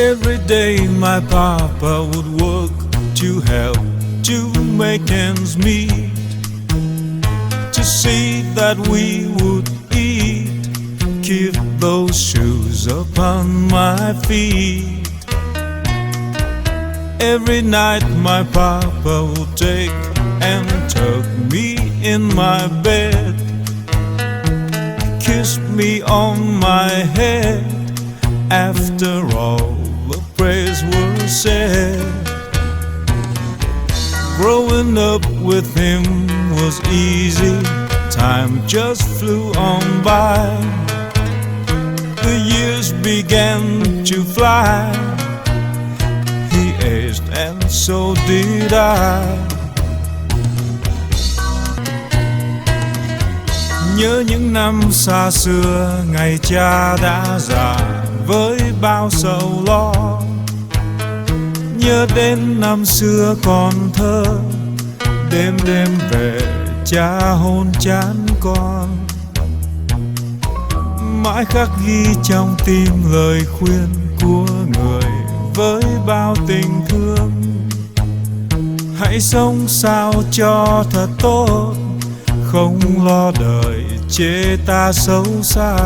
Every day my papa would work to help to make ends meet, to see that we would eat, keep those shoes upon my feet. Every night my papa would take and tuck me in my bed, kiss me on my head. After all the prayers were said, growing up with him was easy. Time just flew on by. The years began to fly. He aged and so did I. Nhớ những năm xa xưa, ngày cha đã già với bao sầu lo. Nhớ đến năm xưa còn thơ, đêm đêm về cha hôn chán con. Mãi khắc ghi trong tim lời khuyên của người với bao tình thương. Hãy sống sao cho thật tốt, không lo đời chê ta xấu xa.